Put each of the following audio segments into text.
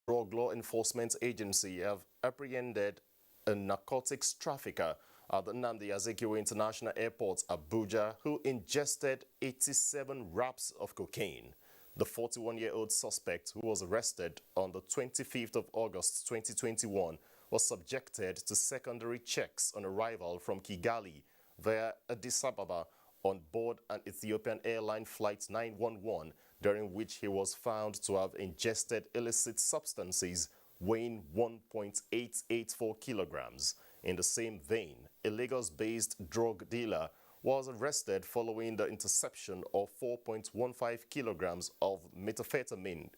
Drug Law Enforcement Agency have apprehended a narcotics trafficker at the Evacuation International Airport, Abuja, who ingested 87 wraps of cocaine. The 41-year-old suspect, who was arrested on the 25th of August 2021, was subjected to secondary checks on arrival from Kigali via Addis Ababa on board an Ethiopian airline flight 911, during which he was found to have ingested illicit substances weighing 1.884 kilograms. In the same vein, a Lagos-based drug dealer was arrested following the interception of 4.15 kilograms of methamphetamine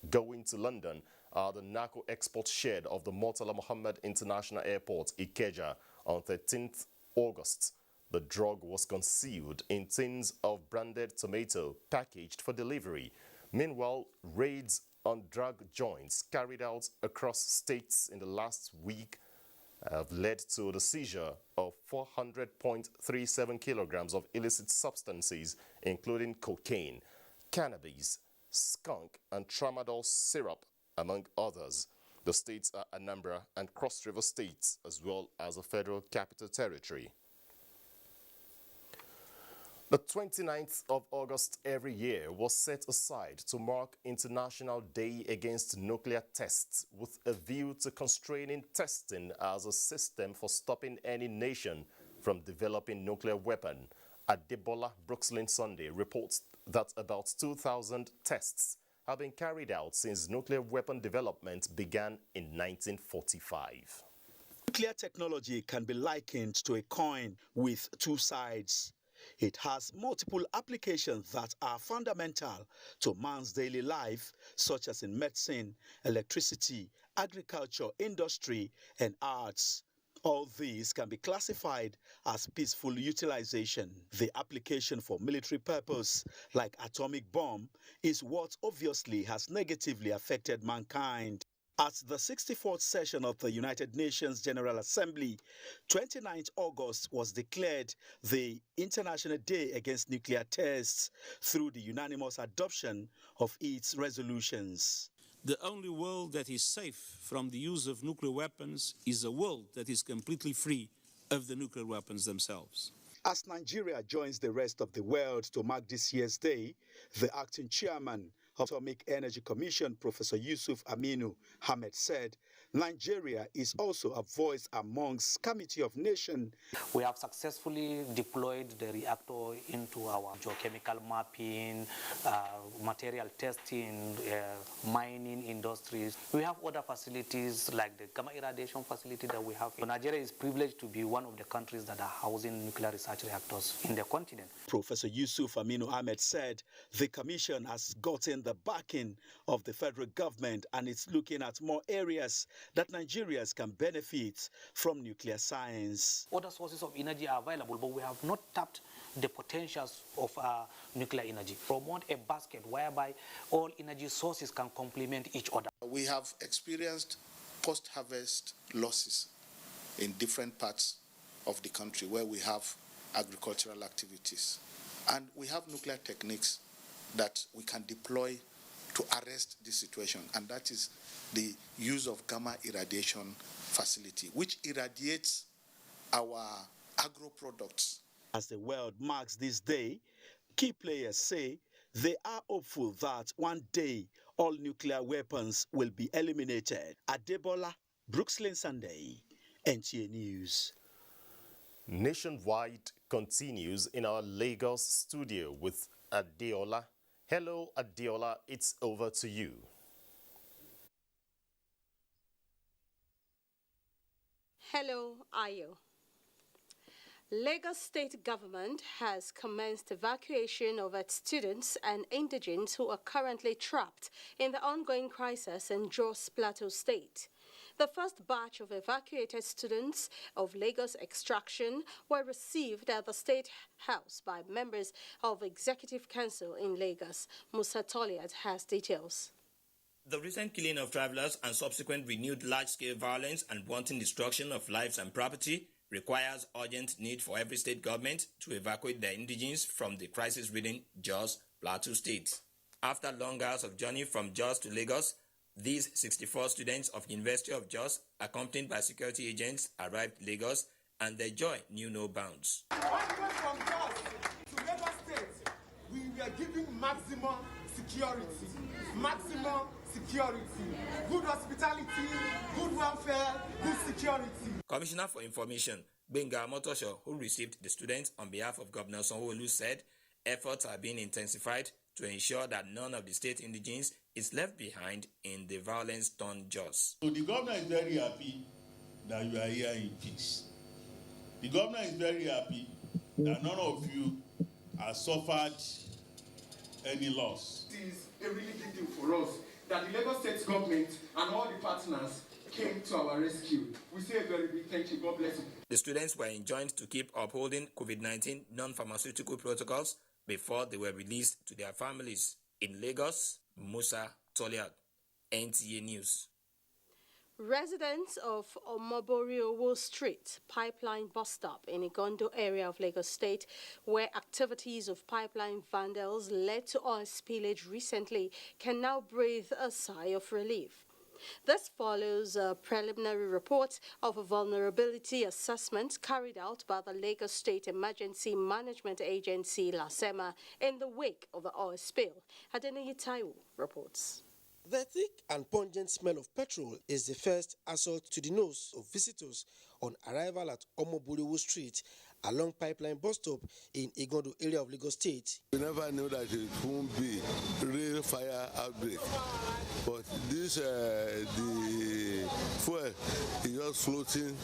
going to London at the narco export shed of the Murtala Muhammad International Airport, Ikeja, on 13th August. The drug was concealed in tins of branded tomato packaged for delivery. Meanwhile, raids on drug joints carried out across states in the last week have led to the seizure of 400.37 kilograms of illicit substances, including cocaine, cannabis, skunk, and tramadol syrup, among others. The states are Anambra and Cross River states, as well as the Federal Capital Territory. The 29th of August every year was set aside to mark International Day Against Nuclear Tests, with a view to constraining testing as a system for stopping any nation from developing nuclear weapon. Adebola Brooksland Sunday reports that about 2,000 tests have been carried out since nuclear weapon development began in 1945. Nuclear technology can be likened to a coin with two sides. It has multiple applications that are fundamental to man's daily life, such as in medicine, electricity, agriculture, industry, and arts. All these can be classified as peaceful utilization. The application for military purpose, like atomic bomb, is what obviously has negatively affected mankind. At the 64th session of the United Nations General Assembly, 29th August was declared the International Day Against Nuclear Tests through the unanimous adoption of its resolutions. The only world that is safe from the use of nuclear weapons is a world that is completely free of the nuclear weapons themselves. As Nigeria joins the rest of the world to mark this year's day, the acting chairman of the Atomic Energy Commission, Professor Yusuf Aminu Ahmed, said Nigeria is also a voice amongst Committee of Nations. We have successfully deployed the reactor into our geochemical mapping, material testing, mining industries. We have other facilities like the gamma irradiation facility that we have. Nigeria is privileged to be one of the countries that are housing nuclear research reactors in the continent. Professor Yusuf Aminu Ahmed said the Commission has gotten the backing of the federal government and it's looking at more areas that Nigerians can benefit from nuclear science. Other sources of energy are available, but we have not tapped the potentials of nuclear energy. Promote a basket whereby all energy sources can complement each other. We have experienced post-harvest losses in different parts of the country where we have agricultural activities. And we have nuclear techniques that we can deploy to arrest this situation, and that is the use of gamma irradiation facility, which irradiates our agro products. As the world marks this day, key players say they are hopeful that one day all nuclear weapons will be eliminated. Adebola Brooksland Sunday, NTA News. Nationwide continues in our Lagos studio with Adeola. Hello, Adeola, it's over to you. Hello, Ayo. Lagos State government has commenced evacuation of its students and indigents who are currently trapped in the ongoing crisis in Jos, Plateau State. The first batch of evacuated students of Lagos extraction were received at the State House by members of Executive Council in Lagos. Musa Toliat has details. The recent killing of travelers and subsequent renewed large-scale violence and wanton destruction of lives and property requires urgent need for every state government to evacuate their indigents from the crisis-ridden Jos, Plateau State. After long hours of journey from Jos to Lagos, These 64 students of University of Jos, accompanied by security agents, arrived Lagos, and their joy knew no bounds. When we went from Jos to Lagos State, we were given maximum security, good hospitality, good welfare, good security. Commissioner for Information, Benga Motosho, who received the students on behalf of Governor Sanwo-Olu, said efforts are being intensified to ensure that none of the state indigenes is left behind in the violence-torn Jos. So the governor is very happy that you are here in peace. The governor is very happy that none of you have suffered any loss. It is a really big deal for us that the Lagos State government and all the partners came to our rescue. We say a very big thank you. God bless you. The students were enjoined to keep upholding COVID-19 non-pharmaceutical protocols before they were released to their families. In Lagos, Musa Toliat, NTA News. Residents of Osun Street Pipeline Bus Stop in Igondo area of Lagos State, where activities of pipeline vandals led to oil spillage recently, can now breathe a sigh of relief. This follows a preliminary report of a vulnerability assessment carried out by the Lagos State Emergency Management Agency, LASEMA, in the wake of the oil spill. Adeniyi Taiwo reports. The thick and pungent smell of petrol is the first assault to the nose of visitors on arrival at Osun Street along Pipeline Bus Stop in Igondo area of Lagos State. We never knew that it won't be real fire outbreak, but this the fuel is just floating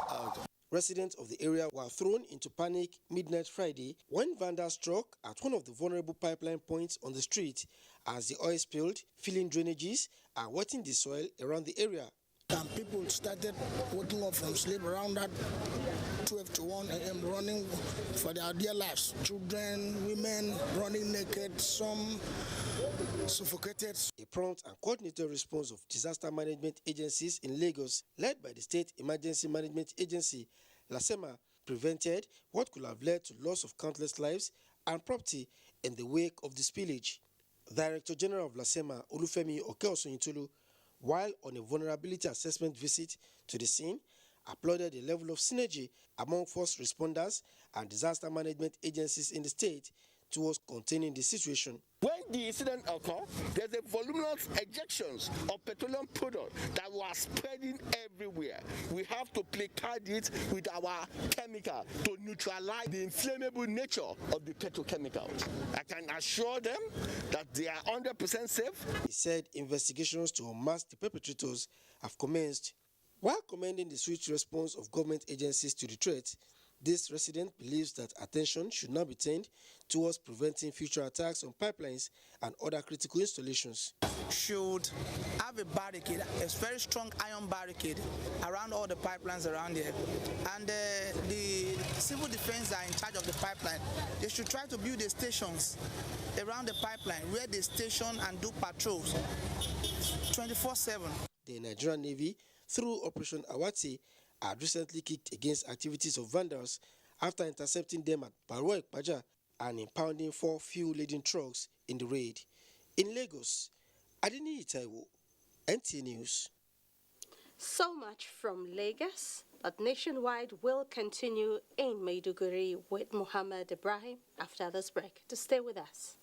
out. Residents of the area were thrown into panic midnight Friday when vandals struck at one of the vulnerable pipeline points on the street as the oil spilled, filling drainages and wetting the soil around the area. And people started waking up from sleep around that 12 to 1 a.m. running for their dear lives. Children, women running naked, some suffocated. A prompt and coordinated response of disaster management agencies in Lagos, led by the State Emergency Management Agency, LASEMA, prevented what could have led to loss of countless lives and property in the wake of the spillage. Director General of LASEMA, Olufemi Okeosonyintolu, while on a vulnerability assessment visit to the scene, applauded the level of synergy among first responders and disaster management agencies in the state towards containing the situation. When the incident occurred, there's a voluminous ejections of petroleum products that were spreading everywhere. We have to placate it with our chemical to neutralize the inflammable nature of the petrochemicals. I can assure them that they are 100% safe. He said investigations to unmask the perpetrators have commenced. While commending the swift response of government agencies to the threat, this resident believes that attention should now be turned towards preventing future attacks on pipelines and other critical installations. Should have a barricade, a very strong iron barricade around all the pipelines around here. And the civil defense are in charge of the pipeline. They should try to build the stations around the pipeline where they station and do patrols 24/7. The Nigerian Navy, through Operation Awati, had recently kicked against activities of vandals after intercepting them at Barwa Ekpaja and impounding 4 fuel-laden trucks in the raid. In Lagos, Adeniyi Taiwo, NTA News. So much from Lagos, but nationwide will continue in Maiduguri with Muhammad Ibrahim after this break. To stay with us.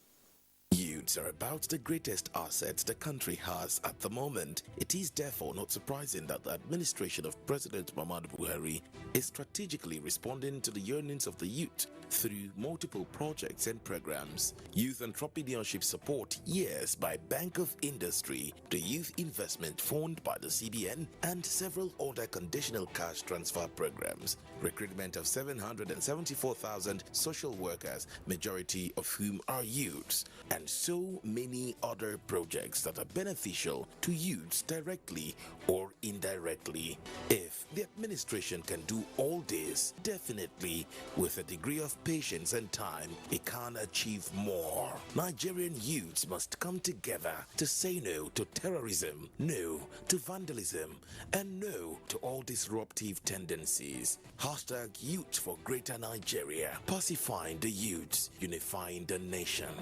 Youths are about the greatest assets the country has at the moment. It is therefore not surprising that the administration of President Muhammadu Buhari is strategically responding to the yearnings of the youth through multiple projects and programs. Youth entrepreneurship support, yes, by Bank of Industry, the Youth Investment Fund by the CBN, and several other conditional cash transfer programs. Recruitment of 774,000 social workers, majority of whom are youths, and so many other projects that are beneficial to youths directly or indirectly. If the administration can do all this, definitely with a degree of patience and time, it can achieve more. Nigerian youths must come together to say no to terrorism, no to vandalism, and no to all disruptive tendencies. Hashtag Youth for Greater Nigeria, pacifying the youths, unifying the nation.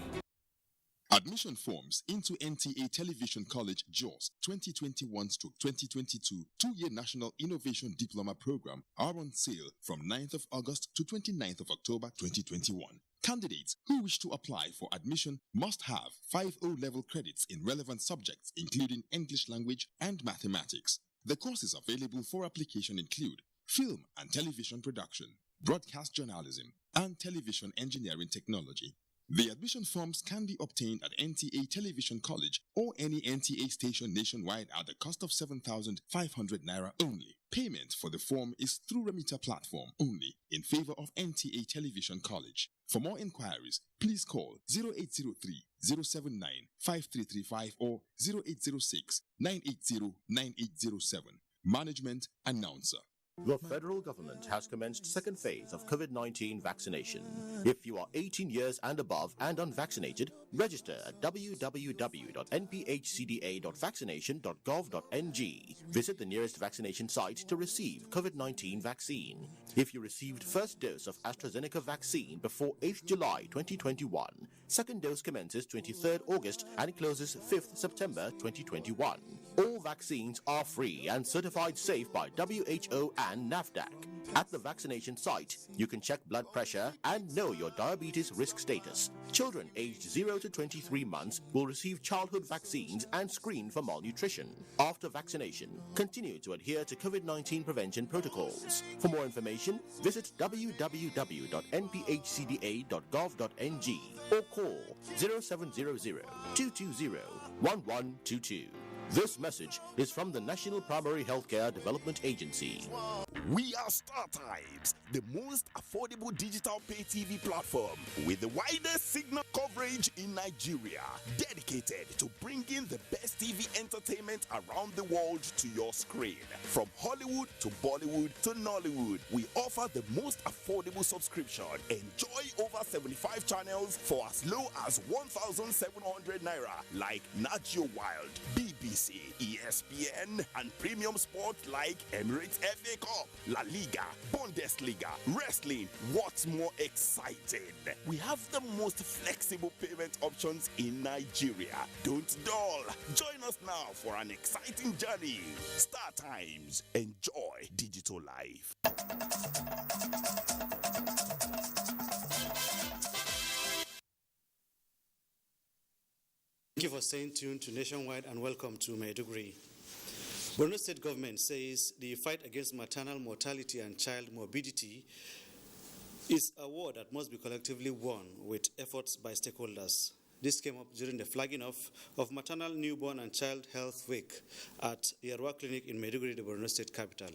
Admission forms into NTA Television College Jos 2021-2022 2-year National Innovation Diploma Program are on sale from 9th of August to 29th of October 2021. Candidates who wish to apply for admission must have 5 O-level credits in relevant subjects including English language and mathematics. The courses available for application include film and television production, broadcast journalism, and television engineering technology. The admission forms can be obtained at NTA Television College or any NTA station nationwide at the cost of 7,500 naira only. Payment for the form is through remitter platform only in favor of NTA Television College. For more inquiries, please call 0803-079-5335 or 0806-980-9807. Management Announcer. The federal government has commenced second phase of COVID-19 vaccination. If you are 18 years and above and unvaccinated, register at www.nphcda.vaccination.gov.ng. Visit the nearest vaccination site to receive COVID-19 vaccine. If you received first dose of AstraZeneca vaccine before 8th July 2021, second dose commences 23rd August and closes 5th September 2021. All vaccines are free and certified safe by WHO and NAFDAC. At the vaccination site, you can check blood pressure and know your diabetes risk status. Children aged 0 to 23 months will receive childhood vaccines and screen for malnutrition. After vaccination, continue to adhere to COVID-19 prevention protocols. For more information, visit www.nphcda.gov.ng or call 0700-220-1122. This message is from the National Primary Healthcare Development Agency. We are StarTimes, the most affordable digital pay TV platform with the widest signal coverage in Nigeria, dedicated to bringing the best TV entertainment around the world to your screen. From Hollywood to Bollywood to Nollywood, we offer the most affordable subscription. Enjoy over 75 channels for as low as 1,700 naira, like Nat Geo Wild, BBC, ESPN, and premium sport like Emirates FA Cup, La Liga, Bundesliga, wrestling. What's more exciting? We have the most flexible payment options in Nigeria. Don't dull. Join us now for an exciting journey. StarTimes. Enjoy digital life. Thank you for staying tuned to Nationwide and welcome to Maiduguri. Borno State government says the fight against maternal mortality and child morbidity is a war that must be collectively won with efforts by stakeholders. This came up during the flagging off of Maternal, Newborn and Child Health Week at Yarwa Clinic in Maiduguri, the Borno State capital.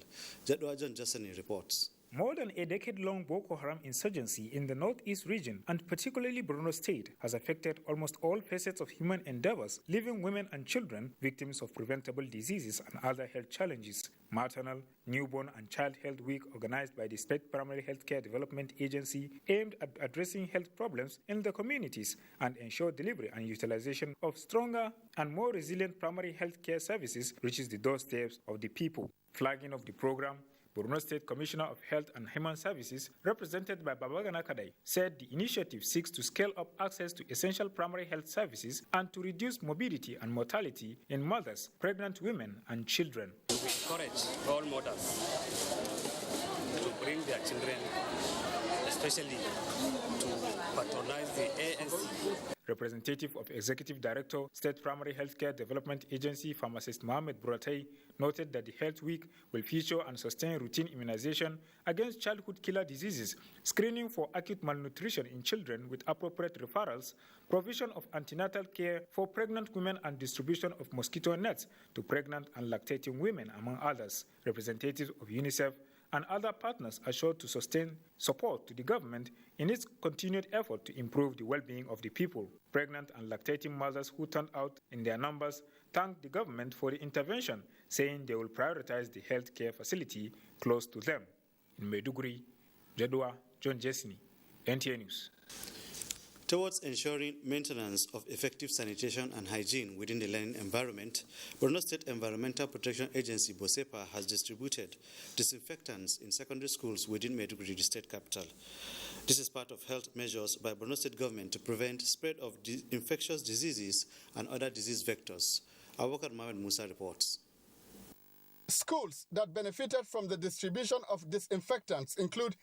Jadwa John Jassani reports. More than a decade-long Boko Haram insurgency in the northeast region, and particularly Borno State, has affected almost all facets of human endeavors, leaving women and children victims of preventable diseases and other health challenges. Maternal, Newborn and Child Health Week, organized by the State Primary Healthcare Development Agency, aimed at addressing health problems in the communities and ensure delivery and utilization of stronger and more resilient primary health care services reaches the doorsteps of the people. Flagging of the program, Borno State Commissioner of Health and Human Services, represented by Babagana Kadai, said the initiative seeks to scale up access to essential primary health services and to reduce morbidity and mortality in mothers, pregnant women, and children. We encourage all mothers to bring their children, especially to patronize the ANC. Representative of Executive Director, State Primary Healthcare Development Agency, Pharmacist Mohamed Buratai, noted that the Health Week will feature and sustain routine immunization against childhood killer diseases, screening for acute malnutrition in children with appropriate referrals, provision of antenatal care for pregnant women and distribution of mosquito nets to pregnant and lactating women, among others. Representatives of UNICEF and other partners are sure to sustain support to the government in its continued effort to improve the well-being of the people. Pregnant and lactating mothers who turned out in their numbers thanked the government for the intervention, saying they will prioritize the health care facility close to them. In Maiduguri, Jadwa John Jesni, NTA News. Towards ensuring maintenance of effective sanitation and hygiene within the learning environment, Borno State Environmental Protection Agency (BOSEPA) has distributed disinfectants in secondary schools within Maiduguri, the state capital. This is part of health measures by Borno State government to prevent spread of infectious diseases and other disease vectors. Abubakar Mohamed Musa reports. Schools that benefited from the distribution of disinfectants include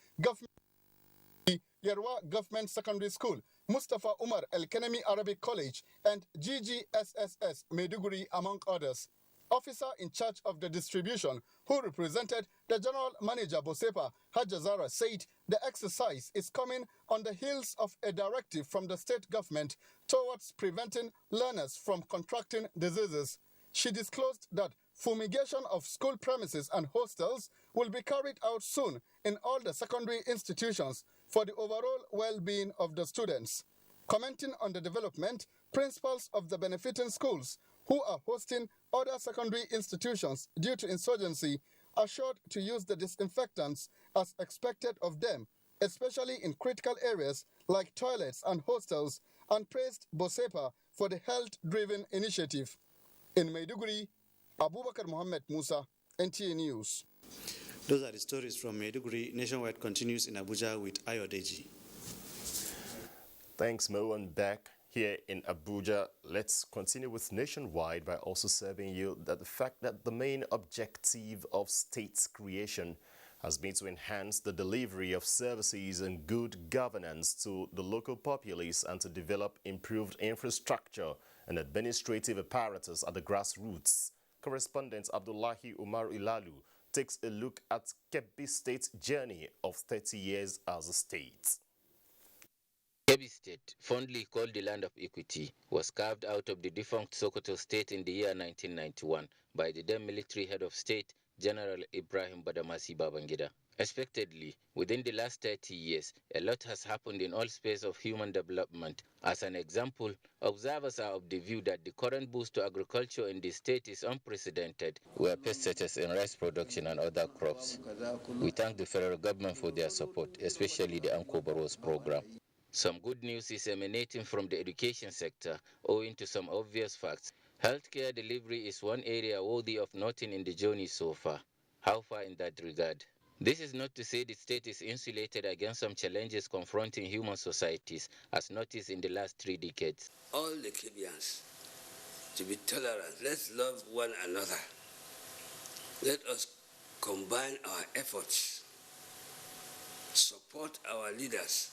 Yerwa Government Secondary School, Mustafa Umar El Kanemi Arabic College, and GGSSS Maiduguri, among others. Officer in charge of the distribution, who represented the General Manager Bosepa, Hajazara, said the exercise is coming on the heels of a directive from the state government towards preventing learners from contracting diseases. She disclosed that fumigation of school premises and hostels will be carried out soon in all the secondary institutions for the overall well-being of the students. Commenting on the development, principals of the benefiting schools who are hosting other secondary institutions due to insurgency assured to use the disinfectants as expected of them, especially in critical areas like toilets and hostels, and praised Bosepa for the health-driven initiative. In Maiduguri, Abubakar Mohamed Musa, NTA News. Those are the stories from Maiduguri. Nationwide continues in Abuja with Ayodeji. Thanks, Mo. And back here in Abuja, let's continue with Nationwide by also serving you that the fact that the main objective of state's creation has been to enhance the delivery of services and good governance to the local populace and to develop improved infrastructure and administrative apparatus at the grassroots. Correspondent Abdullahi Umar Ilalu takes a look at Kebbi State's journey of 30 years as a state. Kebbi State, fondly called the land of equity, was carved out of the defunct Sokoto state in the year 1991 by the then military head of state, General Ibrahim Badamasi Babangida. Expectedly, within the last 30 years, a lot has happened in all spheres of human development. As an example, observers are of the view that the current boost to agriculture in the state is unprecedented. We are pacesetters in rice production and other crops. We thank the federal government for their support, especially the Anko Barrows program. Some good news is emanating from the education sector, owing to some obvious facts. Healthcare delivery is one area worthy of noting in the journey so far. How far in that regard? This is not to say the state is insulated against some challenges confronting human societies, as noticed in the last 3 decades. All the Kebians to be tolerant. Let's love one another. Let us combine our efforts, support our leaders,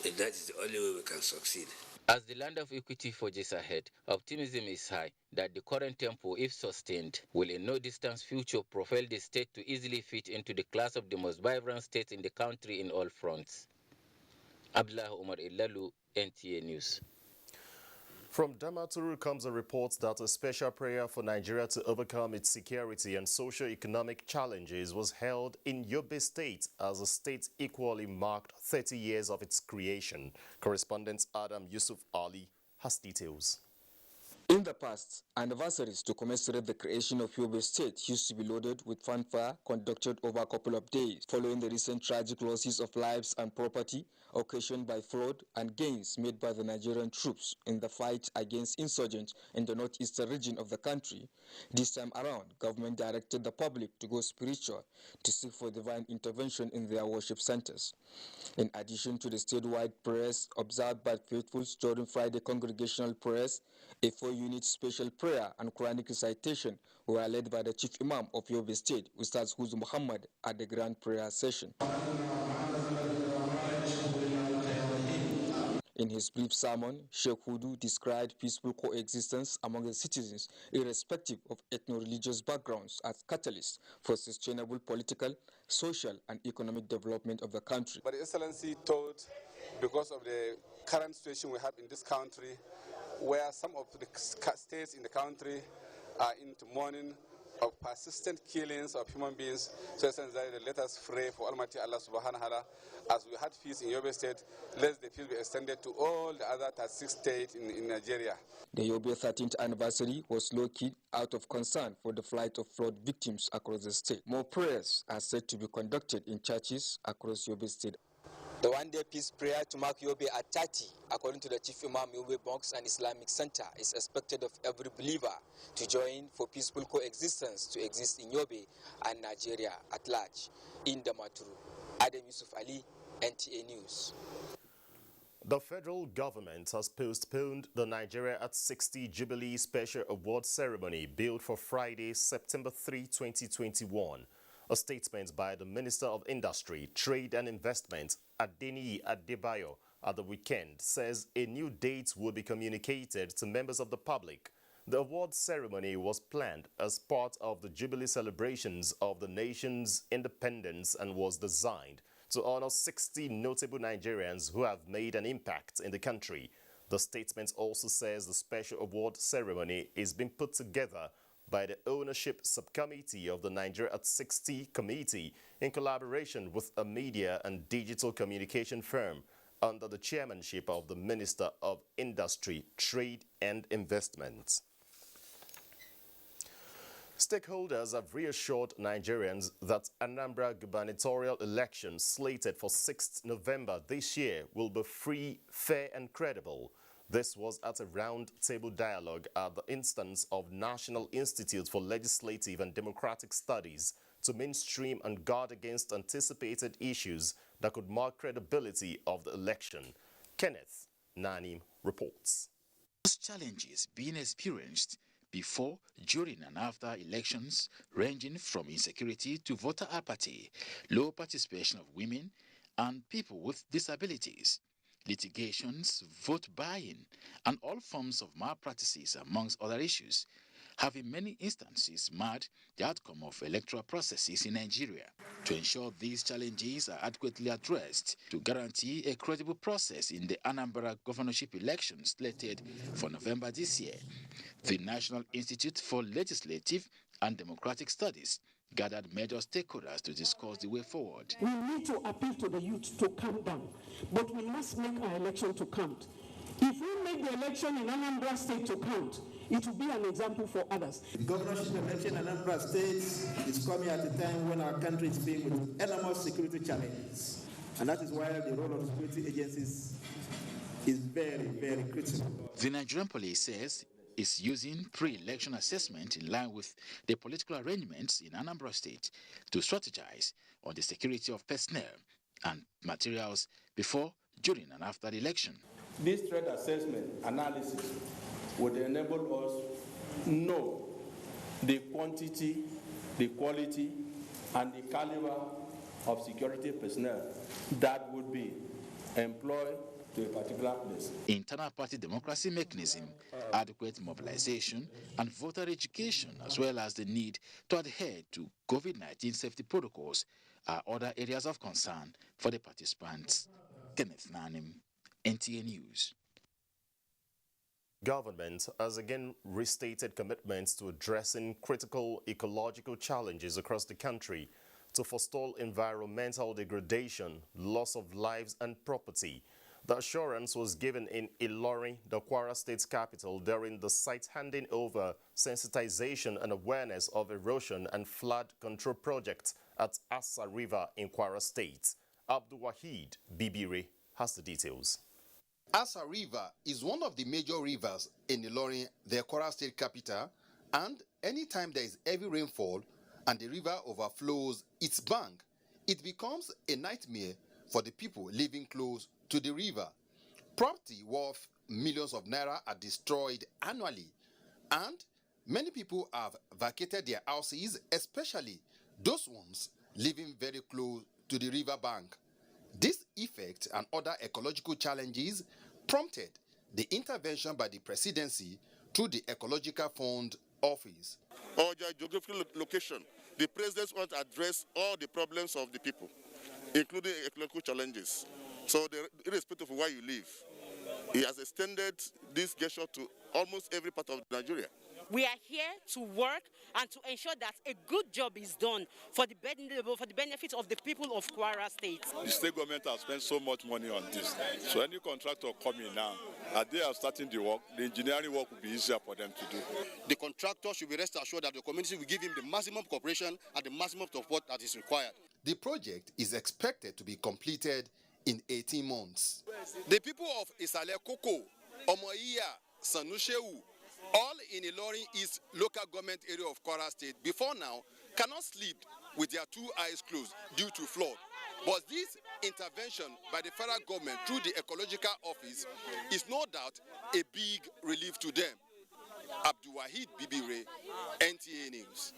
and that is the only way we can succeed. As the land of equity forges ahead, optimism is high that the current tempo, if sustained, will in no distant future propel the state to easily fit into the class of the most vibrant states in the country in all fronts. Abdullah Umar Ilalu, NTA News. From Damaturu comes a report that a special prayer for Nigeria to overcome its security and socio-economic challenges was held in Kebbi State as the state equally marked 30 years of its creation. Correspondent Adam Yusuf Ali has details. In the past, anniversaries to commemorate the creation of Kebbi State used to be loaded with fanfare conducted over a couple of days, following the recent tragic losses of lives and property occasioned by flood and gains made by the Nigerian troops in the fight against insurgents in the northeastern region of the country. This time around, government directed the public to go spiritual to seek for divine intervention in their worship centers. In addition to the statewide prayers observed by faithfuls during Friday congregational prayers, a 4-unit special prayer and Quranic recitation were led by the Chief Imam of Kebbi State, Ustaz Huzu Muhammad, at the grand prayer session. In his brief sermon, Sheikh Hudu described peaceful coexistence among the citizens, irrespective of ethno-religious backgrounds, as catalysts for sustainable political, social, and economic development of the country. But Excellency thought, because of the current situation we have in this country, where some of the states in the country are into mourning of persistent killings of human beings, so let us pray for Almighty Allah subhanahu wa ta'ala. As we had peace in Kebbi State, let the peace be extended to all the other 36 states in Nigeria. The Kebbi 13th anniversary was low-key out of concern for the flight of flood victims across the state. More prayers are said to be conducted in churches across Kebbi State. The one-day peace prayer to mark Yobe at 30, according to the Chief Imam Yobe Mosque and Islamic Center, is expected of every believer to join for peaceful coexistence to exist in Yobe and Nigeria at large. In Damaturu, Adam Yusuf Ali, NTA News. The federal government has postponed the Nigeria at 60 Jubilee Special Award ceremony billed for Friday, September 3, 2021. A statement by the Minister of Industry, Trade and Investment, Adeniyi Adebayo, at the weekend says a new date will be communicated to members of the public. The award ceremony was planned as part of the Jubilee celebrations of the nation's independence and was designed to honor 60 notable Nigerians who have made an impact in the country. The statement also says the special award ceremony is being put together by the Ownership Subcommittee of the Nigeria at 60 Committee in collaboration with a media and digital communication firm under the chairmanship of the Minister of Industry, Trade and Investment. Stakeholders have reassured Nigerians that Anambra gubernatorial election slated for 6th November this year will be free, fair and credible. This was at a round-table dialogue at the instance of National Institute for Legislative and Democratic Studies to mainstream and guard against anticipated issues that could mark credibility of the election. Kenneth Nanim reports. Those challenges being experienced before, during and after elections, ranging from insecurity to voter apathy, low participation of women and people with disabilities, litigations, vote buying, and all forms of malpractices, amongst other issues, have in many instances marred the outcome of electoral processes in Nigeria. To ensure these challenges are adequately addressed, to guarantee a credible process in the Anambra governorship elections slated for November this year, the National Institute for Legislative and Democratic Studies gathered major stakeholders to discuss the way forward. We need to appeal to the youth to calm down, but we must make our election to count. If we make the election in Anambra State to count, it will be an example for others. The governorship election in Anambra State is coming at a time when our country is being with enormous security challenges. And that is why the role of security agencies is very, very critical. The Nigerian police says is using pre-election assessment in line with the political arrangements in Anambra State to strategize on the security of personnel and materials before, during and after the election. This threat assessment analysis would enable us to know the quantity, the quality, and the caliber of security personnel that would be employed to a particular place. Internal party democracy mechanism, adequate mobilization, and voter education, as well as the need to adhere to COVID-19 safety protocols, are other areas of concern for the participants. Kenneth Nanim, NTA News. Government has again restated commitments to addressing critical ecological challenges across the country to forestall environmental degradation, loss of lives and property. The assurance was given in Ilorin, the Kwara State's capital, during the site handing over sensitization and awareness of erosion and flood control projects at Asa River in Kwara State. Abdul Wahid Bibire has the details. Asa River is one of the major rivers in Ilorin, the Kwara State capital, and anytime there is heavy rainfall and the river overflows its bank, it becomes a nightmare for the people living close to the river. Property worth millions of naira are destroyed annually, and many people have vacated their houses, especially those ones living very close to the river bank. This effect and other ecological challenges prompted the intervention by the presidency through the Ecological Fund office. Or their geographical location, the president wants to address all the problems of the people, including ecological challenges. So irrespective of where you live, he has extended this gesture to almost every part of Nigeria. We are here to work and to ensure that a good job is done for the benefit of the people of Kwara State. The state government has spent so much money on this. So any contractor coming now, as they are starting the work, the engineering work will be easier for them to do. The contractor should be rest assured that the community will give him the maximum cooperation and the maximum support that is required. The project is expected to be completed in 18 months. The people of Isale Koko, Omoiya, Sanushewu, all in Ilorin East local government area of Kwara State, before now, cannot sleep with their two eyes closed due to flood. But this intervention by the federal government through the Ecological Office is no doubt a big relief to them. Abdulwahid Bibire, NTA News.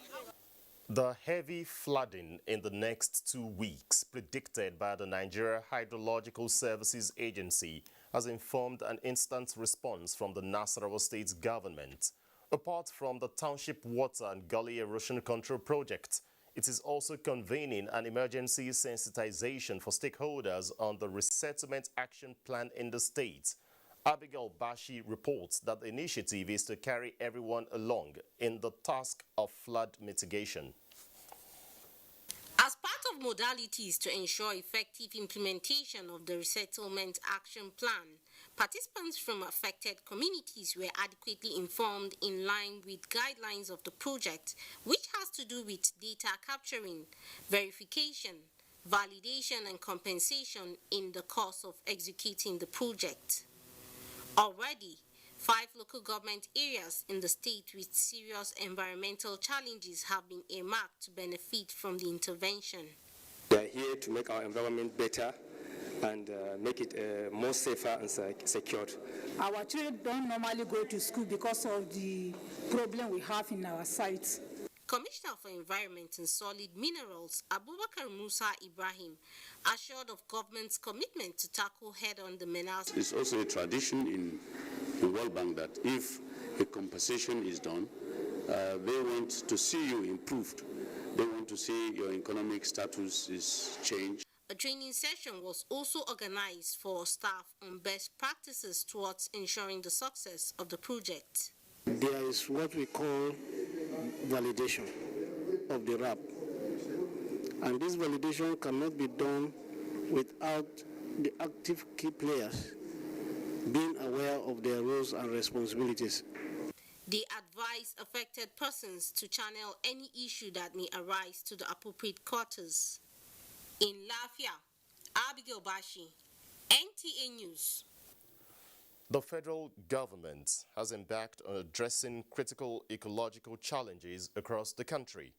The heavy flooding in the next 2 weeks predicted by the Nigeria Hydrological Services Agency has informed an instant response from the Nasarawa State government. Apart from the Township Water and Gully Erosion Control Project, it is also convening an emergency sensitization for stakeholders on the Resettlement Action Plan in the state. Abigail Bashi reports that the initiative is to carry everyone along in the task of flood mitigation. As part of modalities to ensure effective implementation of the Resettlement Action Plan, participants from affected communities were adequately informed in line with guidelines of the project, which has to do with data capturing, verification, validation and compensation in the course of executing the project. Already, 5 local government areas in the state with serious environmental challenges have been earmarked to benefit from the intervention. We are here to make our environment better and make it more safer and secured. Our children don't normally go to school because of the problem we have in our sites. Commissioner for Environment and Solid Minerals, Abubakar Musa Ibrahim, assured of government's commitment to tackle head-on the menace. It's also a tradition in the World Bank that if a compensation is done, they want to see you improved. They want to see your economic status is changed. A training session was also organized for staff on best practices towards ensuring the success of the project. There is what we call validation of the RAP. And this validation cannot be done without the active key players being aware of their roles and responsibilities. They advise affected persons to channel any issue that may arise to the appropriate quarters. In Lafia, Abigail Bashi, NTA News. The federal government has embarked on addressing critical ecological challenges across the country.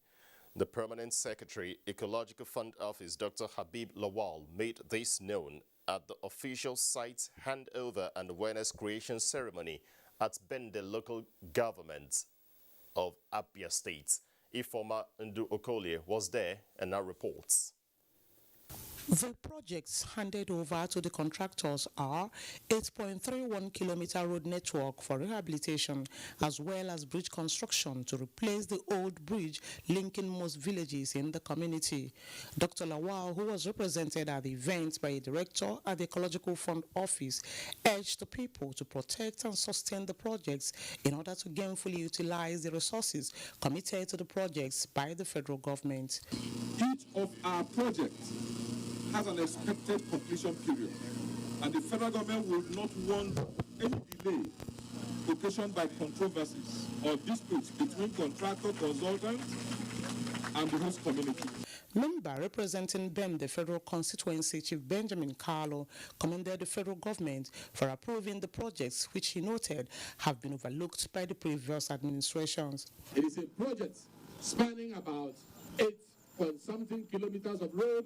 The Permanent Secretary, Ecological Fund Office, Dr. Habib Lawal, made this known at the official site handover and awareness creation ceremony at Bende local government of Abia State. Ifoma Ndu Okolie was there and now reports. The projects handed over to the contractors are 8.31 kilometer road network for rehabilitation, as well as bridge construction to replace the old bridge linking most villages in the community. Dr. Lawal, who was represented at the event by a director at the Ecological Fund Office, urged the people to protect and sustain the projects in order to gainfully utilize the resources committed to the projects by the federal government. Each of our projects has an expected completion period, and the federal government will not want any delay occasioned by controversies or disputes between contractor, consultants, and the host community. Member representing BEM, the federal constituency, Chief Benjamin Carlo, commended the federal government for approving the projects, which he noted have been overlooked by the previous administrations. It is a project spanning about 8-point-something kilometers of road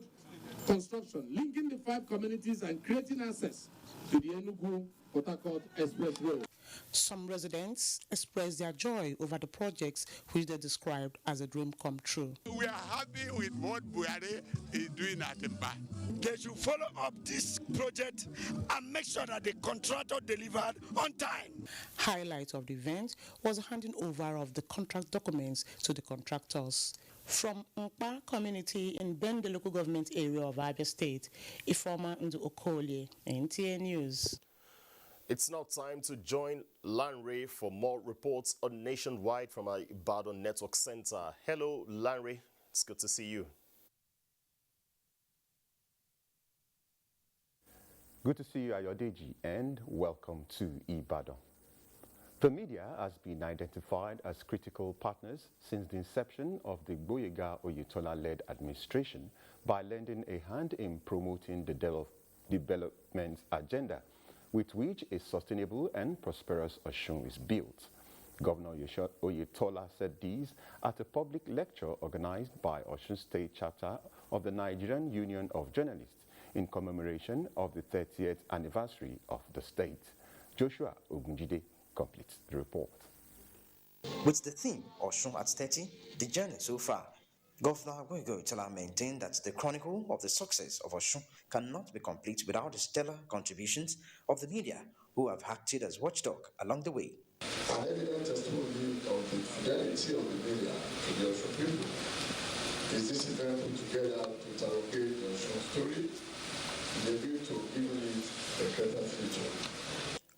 construction, linking the 5 communities and creating access to the Enugu-Port Harcourt Express Road. Some residents expressed their joy over the projects, which they described as a dream come true. We are happy with what Buhari is doing at Mba. They should follow up this project and make sure that the contractor delivered on time. Highlight of the event was handing over of the contract documents to the contractors. From Mpa community in Bende local government area of Abia State, Ifoma Ndu Okolie, NTA News. It's now time to join Lanre for more reports on Nationwide from our Ibadan Network Center. Hello, Lanre. It's good to see you. Good to see you, Ayodeji, and welcome to Ibadan. The media has been identified as critical partners since the inception of the Gboyega Oyetola-led administration by lending a hand in promoting the development agenda, with which a sustainable and prosperous Osun is built. Governor Oyetola said these at a public lecture organized by Osun State chapter of the Nigerian Union of Journalists in commemoration of the 30th anniversary of the state. Joshua Ogunjide completes the report. With the theme Osun at 30, the journey so far, Governor Oyetola maintained that the chronicle of the success of Osun cannot be complete without the stellar contributions of the media, who have acted as watchdog along the way. An evident testimony of the fidelity of the media to the Osun people is this event put together to interrogate the Osun story with a view to giving it a better future.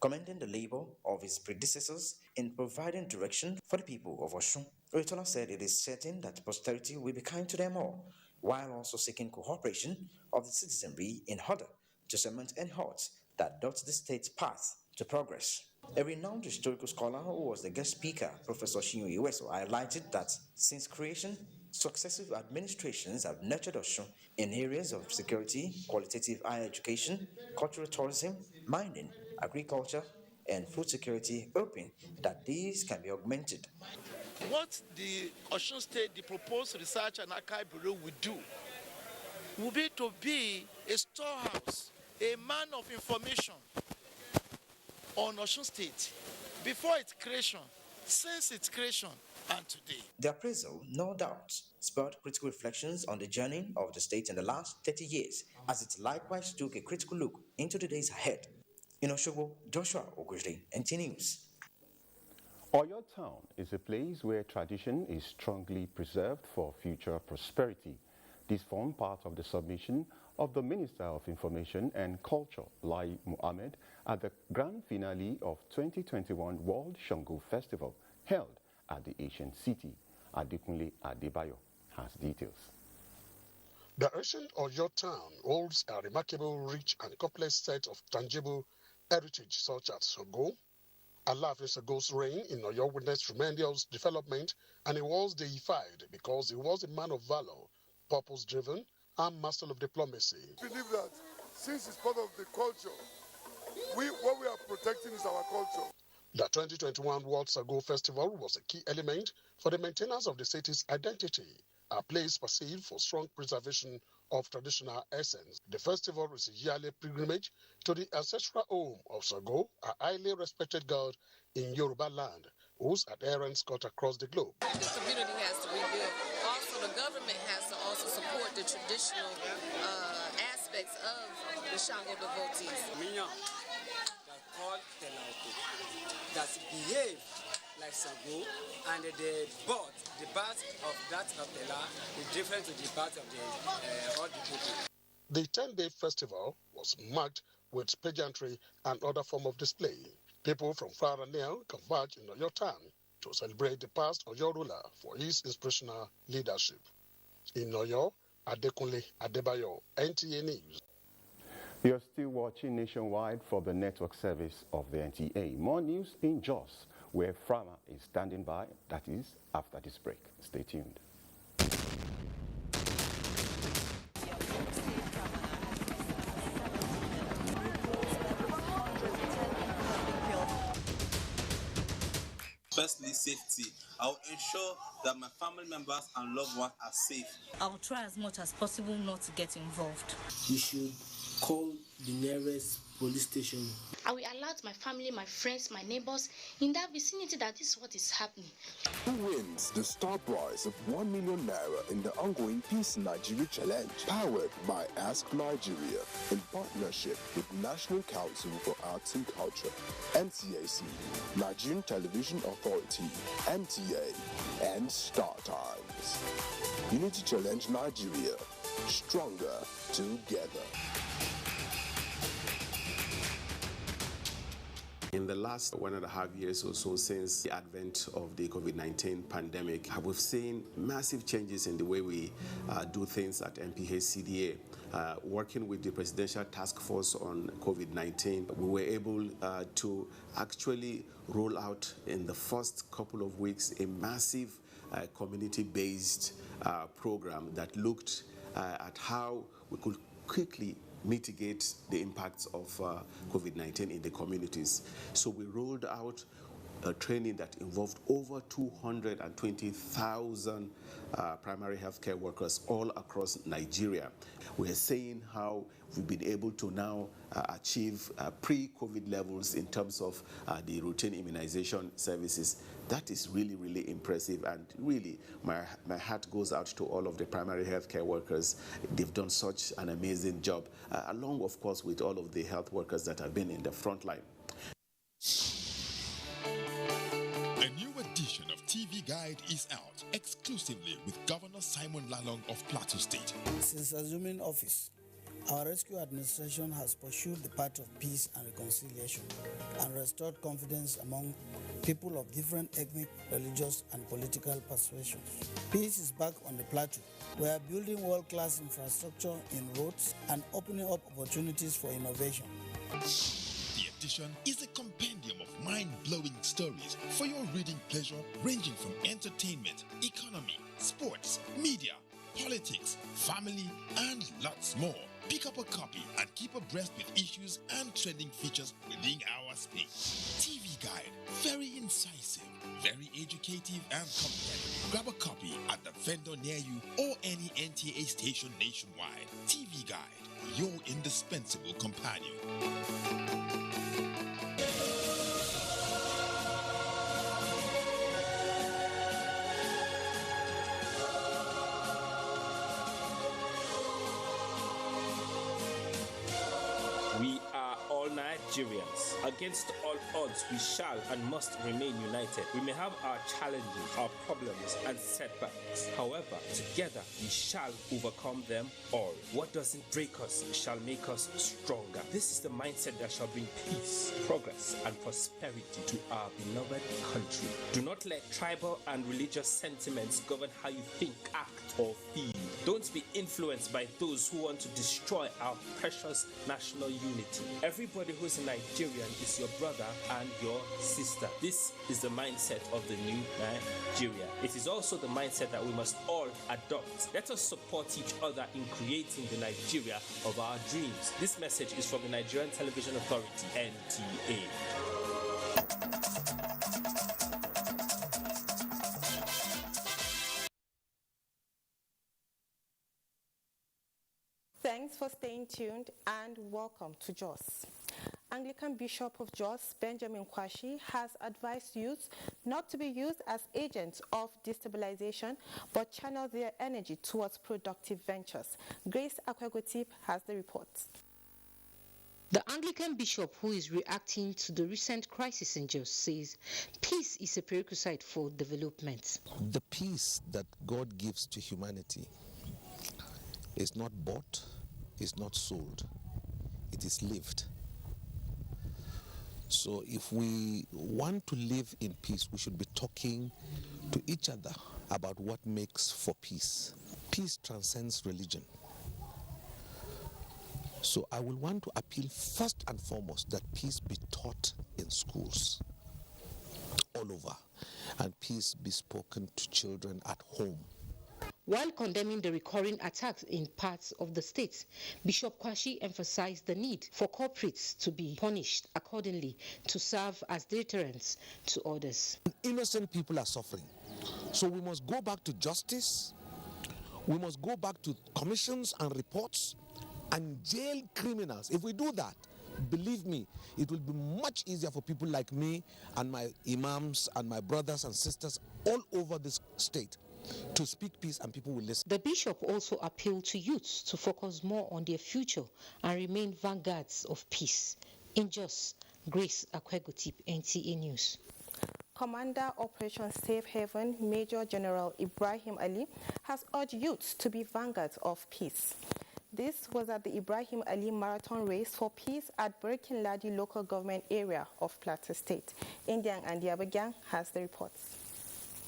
Commending the labor of his predecessors in providing direction for the people of Osun, Oyetola said it is certain that posterity will be kind to them all, while also seeking cooperation of the citizenry in order to cement any hearts that dots the state's path to progress. A renowned historical scholar who was the guest speaker, Professor Shinyo Iweso, highlighted that since creation, successive administrations have nurtured Osun in areas of security, qualitative higher education, cultural tourism, mining, agriculture, and food security, hoping that these can be augmented. What the Osun State, the proposed Research and Archive Bureau will do will be to be a storehouse, a man of information on Osun State before its creation, since its creation, and today. The appraisal, no doubt, spurred critical reflections on the journey of the state in the last 30 years, as it likewise took a critical look into the days ahead. In Osogbo, Joshua Ogunjide, NTA News. Oyo Town is a place where tradition is strongly preserved for future prosperity. This formed part of the submission of the Minister of Information and Culture, Lai Muhammad, at the grand finale of 2021 World Sango Festival, held at the ancient city. Adekunle Adebayo has details. The ancient Oyo Town holds a remarkable, rich and complex set of tangible heritage such as Sango. Alaafin Sango's reign in Oyo witnessed tremendous development, and he was deified because he was a man of valor, purpose-driven, and master of diplomacy. I believe that since it's part of the culture, what we are protecting is our culture. The 2021 World Sango Festival was a key element for the maintenance of the city's identity, a place perceived for strong preservation of traditional essence. The festival is a yearly pilgrimage to the ancestral home of Sango, a highly respected god in Yoruba land, whose adherents cut across the globe. The community has to rebuild. Also, the government has to also support the traditional aspects of the Sango devotees. That behave like Sango, and the birth of that Otela is different to the birth of all the people. The 10-day festival was marked with pageantry and other form of display. People from far and near converged in Oyo Town to celebrate the past Oyo ruler for his inspirational leadership. In Oyo, Adekunle Adebayo, NTA News. You're still watching Nationwide for the network service of the NTA. More news in Jos, where Frama is standing by. That is after this break. Stay tuned. Firstly, safety. I will ensure that my family members and loved ones are safe. I will try as much as possible not to get involved. You should call the nearest police station. I will alert my family, my friends, my neighbors in that vicinity that this is what is happening. Who wins the star prize of 1 million naira in the ongoing Peace Nigeria Challenge, powered by Ask Nigeria in partnership with National Council for Arts and Culture, NCAC, Nigerian Television Authority, NTA, and Star Times. Unity Challenge Nigeria, stronger together. In the last 1.5 years or so since the advent of the COVID-19 pandemic, we've seen massive changes in the way we do things at NPHCDA. Working with the Presidential Task Force on COVID-19, we were able to actually roll out in the first couple of weeks a massive community-based program that looked at how we could quickly mitigate the impacts of COVID-19 in the communities. So we rolled out a training that involved over 220,000 primary healthcare workers all across Nigeria. We're seeing how we've been able to now achieve pre-COVID levels in terms of the routine immunization services. That is really, really impressive, and really my heart goes out to all of the primary healthcare workers. They've done such an amazing job, along, of course, with all of the health workers that have been in the front line. A new edition of TV Guide is out exclusively with Governor Simon Lalong of Plateau State. Since assuming office, our rescue administration has pursued the path of peace and reconciliation and restored confidence among people of different ethnic, religious, and political persuasions. Peace is back on the plateau. We are building world-class infrastructure in roads and opening up opportunities for innovation. The edition is a compendium of mind-blowing stories for your reading pleasure, ranging from entertainment, economy, sports, media, politics, family, and lots more. Pick up a copy and keep abreast with issues and trending features within our space. TV Guide, very incisive, very educative and compelling. Grab a copy at the vendor near you or any NTA station nationwide. TV Guide, your indispensable companion. We are all Nigerians. Against all odds, we shall and must remain united. We may have our challenges, our problems, and setbacks. However, together we shall overcome them all. What doesn't break us shall make us stronger. This is the mindset that shall bring peace, progress, and prosperity to our beloved country. Do not let tribal and religious sentiments govern how you think, act, or feel. Don't be influenced by those who want to destroy our precious national unity. Everybody who is a Nigerian is your brother and your sister. This is the mindset of the new Nigeria. It is also the mindset that we must all adopt. Let us support each other in creating the Nigeria of our dreams. This message is from the Nigerian Television Authority, NTA. Thanks for staying tuned and welcome to Jos. Anglican Bishop of Jos, Benjamin Kwashi, has advised youth not to be used as agents of destabilization, but channel their energy towards productive ventures. Grace Akwegotip has the report. The Anglican bishop, who is reacting to the recent crisis in Jos, says peace is a prerequisite for development. The peace that God gives to humanity is not bought, is not sold, it is lived. So if we want to live in peace, we should be talking to each other about what makes for peace. Peace transcends religion. So I will want to appeal first and foremost that peace be taught in schools all over, and peace be spoken to children at home. While condemning the recurring attacks in parts of the state, Bishop Kwashi emphasized the need for culprits to be punished accordingly to serve as deterrents to others. Innocent people are suffering. So we must go back to justice, we must go back to commissions and reports and jail criminals. If we do that, believe me, it will be much easier for people like me and my imams and my brothers and sisters all over this state to speak peace, and people will listen. The bishop also appealed to youths to focus more on their future and remain vanguards of peace. In Jos, Grace Akwegotip, NTA News. Commander Operation Safe Haven, Major General Ibrahim Ali, has urged youths to be vanguards of peace. This was at the Ibrahim Ali Marathon Race for Peace at Burkin Ladi local government area of Plateau State. Indian and Abia has the reports.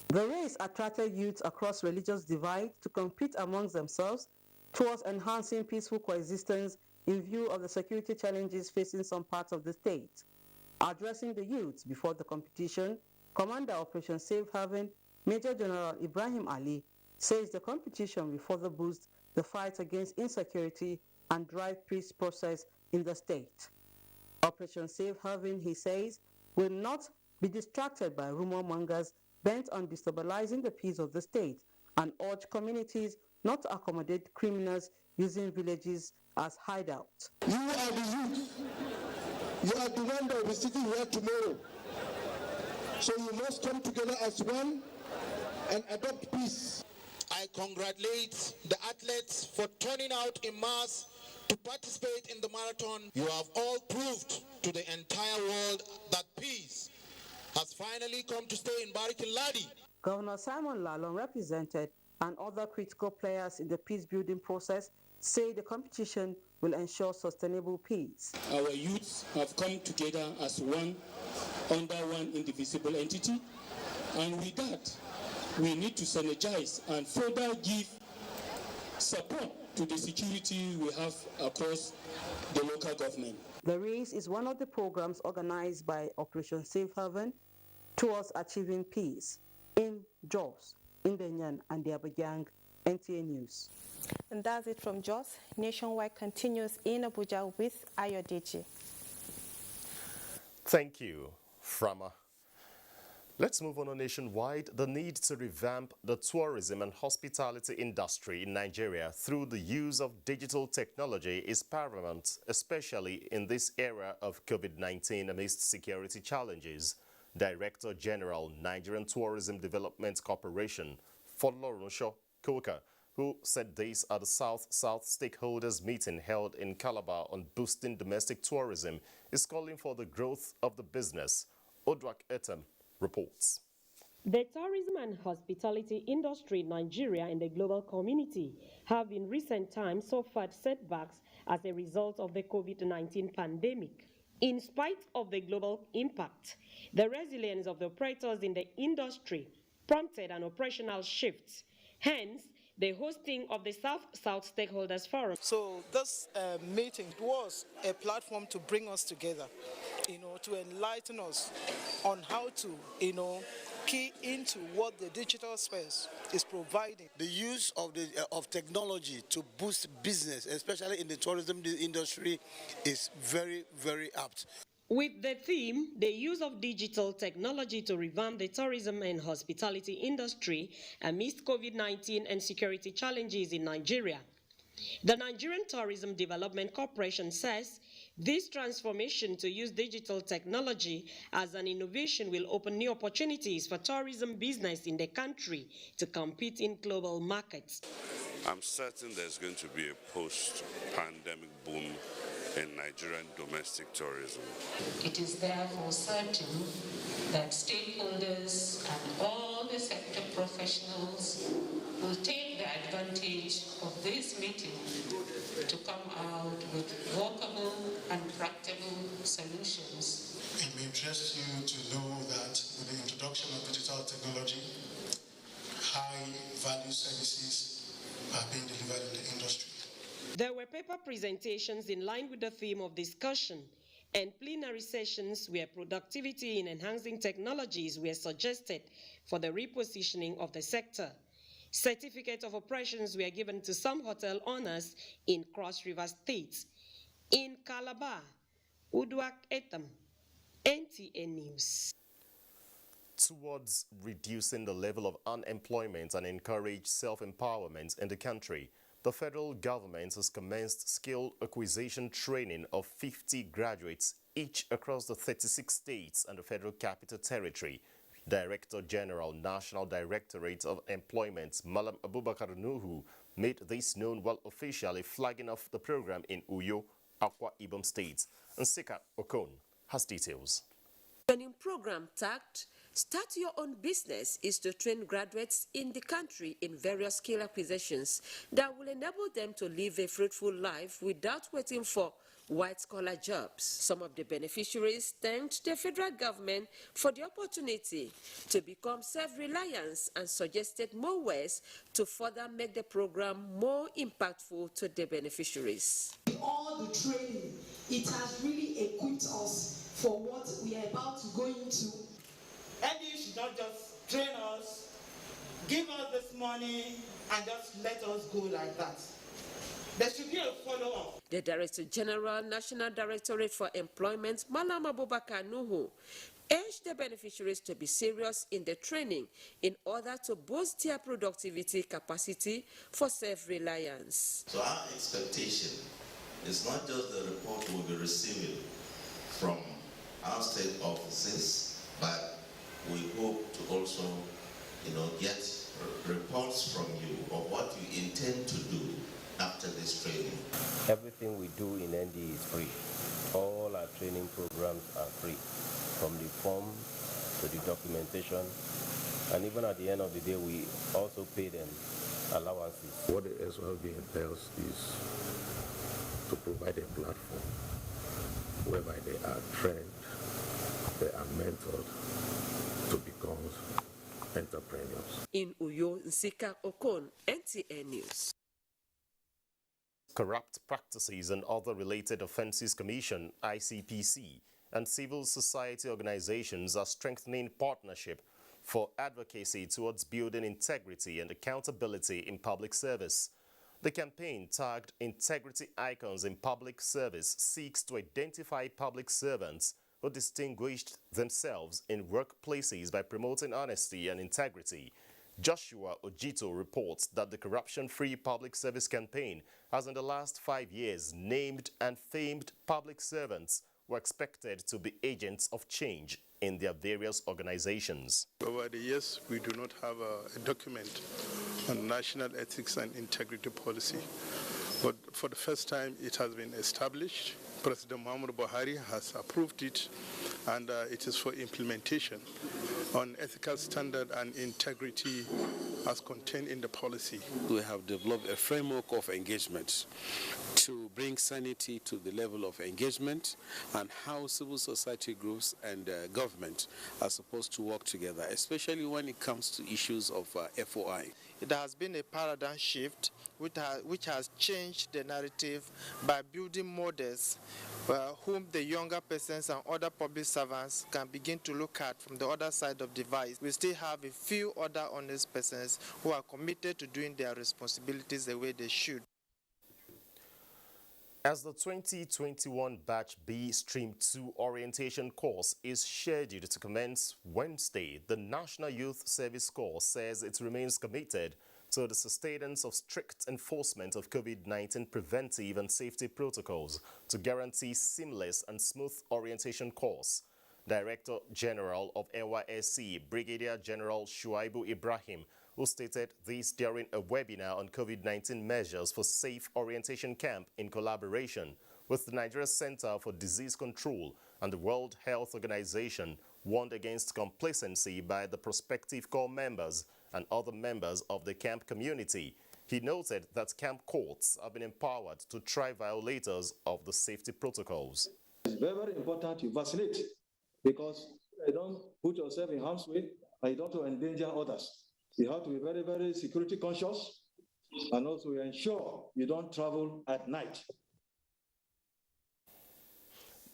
The race attracted youths across religious divide to compete amongst themselves towards enhancing peaceful coexistence in view of the security challenges facing some parts of the state. Addressing the youths before the competition, Commander Operation Safe Haven, Major General Ibrahim Ali, says the competition will further boost the fight against insecurity and drive peace process in the state. Operation Safe Haven, he says, will not be distracted by rumor mongers bent on destabilizing the peace of the state and urge communities not to accommodate criminals using villages as hideouts. You are the youth. You are the one that will be sitting here tomorrow. So you must come together as one and adopt peace. I congratulate the athletes for turning out in mass to participate in the marathon. You have all proved to the entire world that peace has finally come to stay in Barikin Ladi. Governor Simon Lalong represented and other critical players in the peace-building process say the competition will ensure sustainable peace. Our youths have come together as one, under one indivisible entity, and with that, we need to synergize and further give support to the security we have across the local government. The race is one of the programs organized by Operation Safe Haven towards achieving peace in Jos, Indenyan, and the Abuja. NTA News. And that's it from Jos. Nationwide continues in Abuja with Ayodeji. Thank you, Frama. Let's move on nationwide. The need to revamp the tourism and hospitality industry in Nigeria through the use of digital technology is paramount, especially in this era of COVID-19 amidst security challenges. Director General, Nigerian Tourism Development Corporation, Fodlorunso Koka, who said this at the South-South stakeholders meeting held in Calabar on boosting domestic tourism, is calling for the growth of the business. Odwak Etem reports. The tourism and hospitality industry in Nigeria and the global community have in recent times suffered setbacks as a result of the COVID-19 pandemic. In spite of the global impact, the resilience of the operators in the industry prompted an operational shift. Hence, the hosting of the South-South Stakeholders Forum. So this meeting was a platform to bring us together, to enlighten us on how to, key into what the digital space is providing. The use of technology to boost business, especially in the tourism industry, is very, very apt. With the theme, the use of digital technology to revamp the tourism and hospitality industry amidst COVID-19 and security challenges in Nigeria. The Nigerian Tourism Development Corporation says this transformation to use digital technology as an innovation will open new opportunities for tourism business in the country to compete in global markets. I'm certain there's going to be a post-pandemic boom in Nigerian domestic tourism. It is therefore certain that stakeholders and all the sector professionals will take the advantage of this meeting to come out with workable and practical solutions. It may interest you to know that with the introduction of digital technology, high-value services are being delivered in the industry. There were paper presentations in line with the theme of discussion and plenary sessions where productivity in enhancing technologies were suggested for the repositioning of the sector. Certificates of operations were given to some hotel owners in Cross River State. In Calabar, Udwak Etam, NTA News. Towards reducing the level of unemployment and encourage self-empowerment in the country, the federal government has commenced skill acquisition training of 50 graduates each across the 36 states and the Federal Capital Territory. Director General, National Directorate of Employment, Malam Abubakar Nuhu, made this known while officially flagging off the program in Uyo, Akwa Ibom State. And Sika Okon has details. The training program tagged Start Your Own Business is to train graduates in the country in various skill acquisitions that will enable them to live a fruitful life without waiting for white-collar jobs. Some of the beneficiaries thanked the federal government for the opportunity to become self-reliant and suggested more ways to further make the program more impactful to the beneficiaries. All the training, it has really equipped us for what we are about to go into. And you should not just train us, give us this money, and just let us go like that. There should be a follow-up. The Director General, National Directorate for Employment, Malam Abubakar Nuhu, urged the beneficiaries to be serious in the training in order to boost their productivity capacity for self-reliance. So our expectation is not just the report we'll be receiving from our state offices, but we hope to also, get reports from you of what you intend to do after this training. Everything we do in ND is free. All our training programs are free, from the form to the documentation, and even at the end of the day, we also pay them allowances. What the SYLB entails is to provide a platform whereby they are trained, they are mentored to become entrepreneurs. In Uyo, Nsika Okon, NTA News. Corrupt Practices and Other Related Offences Commission, ICPC, and civil society organizations are strengthening partnership for advocacy towards building integrity and accountability in public service. The campaign, tagged Integrity Icons in Public Service, seeks to identify public servants who distinguished themselves in workplaces by promoting honesty and integrity. Joshua Ojito reports that the corruption-free public service campaign has in the last 5 years named and famed public servants who are expected to be agents of change in their various organizations. Over the years, we do not have a document on national ethics and integrity policy, but for the first time it has been established. President Muhammad Buhari has approved it, and it is for implementation on ethical standard and integrity as contained in the policy. We have developed a framework of engagement to bring sanity to the level of engagement and how civil society groups and government are supposed to work together, especially when it comes to issues of FOI. It has been a paradigm shift which has changed the narrative by building models whom the younger persons and other public servants can begin to look at from the other side of the device. We still have a few other honest persons who are committed to doing their responsibilities the way they should. As the 2021 Batch B Stream 2 orientation course is scheduled to commence Wednesday, the National Youth Service Corps says it remains committed to the sustenance of strict enforcement of COVID-19 preventive and safety protocols to guarantee seamless and smooth orientation course. Director General of NYSC, Brigadier General Shuaibu Ibrahim, who stated this during a webinar on COVID-19 measures for safe orientation camp in collaboration with the Nigeria Center for Disease Control and the World Health Organization, warned against complacency by the prospective corps members and other members of the camp community. He noted that camp courts have been empowered to try violators of the safety protocols. It's very, very important you vaccinate, because you don't put yourself in harm's way and you don't want to endanger others. You have to be very, very security conscious, and also ensure you don't travel at night.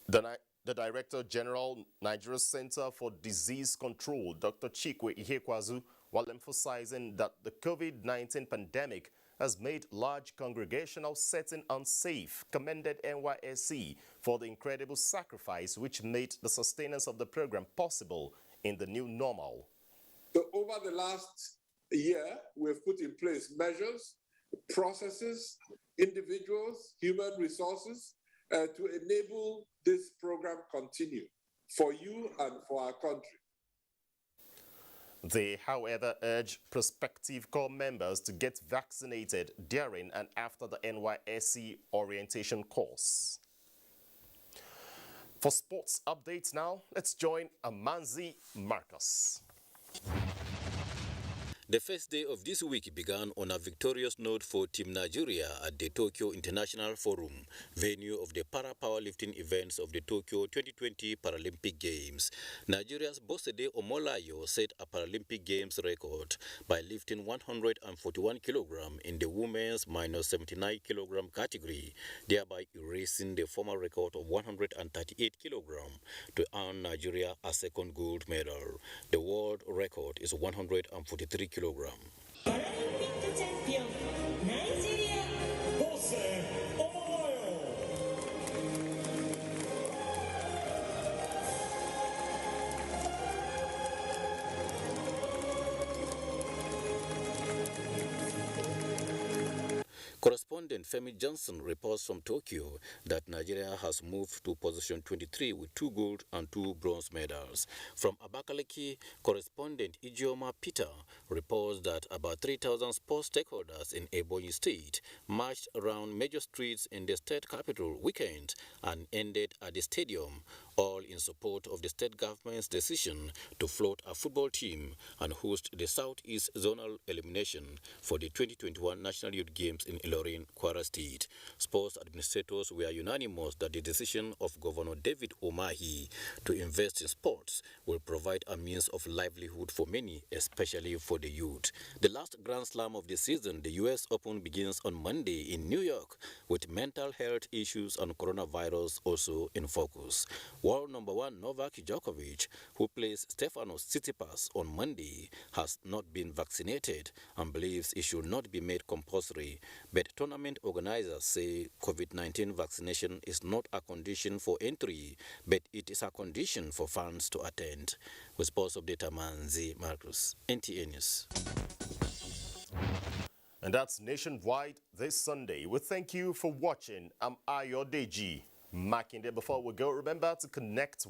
The Director General, Nigeria Center for Disease Control, Dr. Chikwe Ihekwazu, while emphasizing that the COVID-19 pandemic has made large congregational setting unsafe, commended NYSC for the incredible sacrifice which made the sustenance of the program possible in the new normal. So over the last year, we've put in place measures, processes, individuals, human resources to enable this program continue for you and for our country. They, however, urge prospective corps members to get vaccinated during and after the NYSC orientation course. For sports updates now, let's join Amanzi Marcus. The first day of this week began on a victorious note for Team Nigeria at the Tokyo International Forum, venue of the para-powerlifting events of the Tokyo 2020 Paralympic Games. Nigeria's Bosede Omolayo set a Paralympic Games record by lifting 141 kg in the women's minus 79 kg category, thereby erasing the former record of 138 kg to earn Nigeria a second gold medal. The world record is 143 kg. Paralympic champion, Nigeria, Bose Correspondent Femi Johnson reports from Tokyo that Nigeria has moved to position 23 with 2 gold and 2 bronze medals. From Abakaliki, correspondent Ijeoma Peter reports that about 3,000 sports stakeholders in Ebonyi State marched around major streets in the state capital weekend and ended at the stadium, all in support of the state government's decision to float a football team and host the Southeast Zonal Elimination for the 2021 National Youth Games in Ilorin, Kwara State. Sports administrators were unanimous that the decision of Governor David Umahi to invest in sports will provide a means of livelihood for many, especially for the youth. The last Grand Slam of the season, the US Open, begins on Monday in New York, with mental health issues and coronavirus also in focus. World number 1 Novak Djokovic, who plays Stefanos Tsitsipas on Monday, has not been vaccinated and believes it should not be made compulsory. But tournament organizers say COVID-19 vaccination is not a condition for entry, but it is a condition for fans to attend. With sports update, Manzi Marcus, NTA News. And that's nationwide this Sunday. We thank you for watching. I'm Ayodeji Makinde. Before we go, remember to connect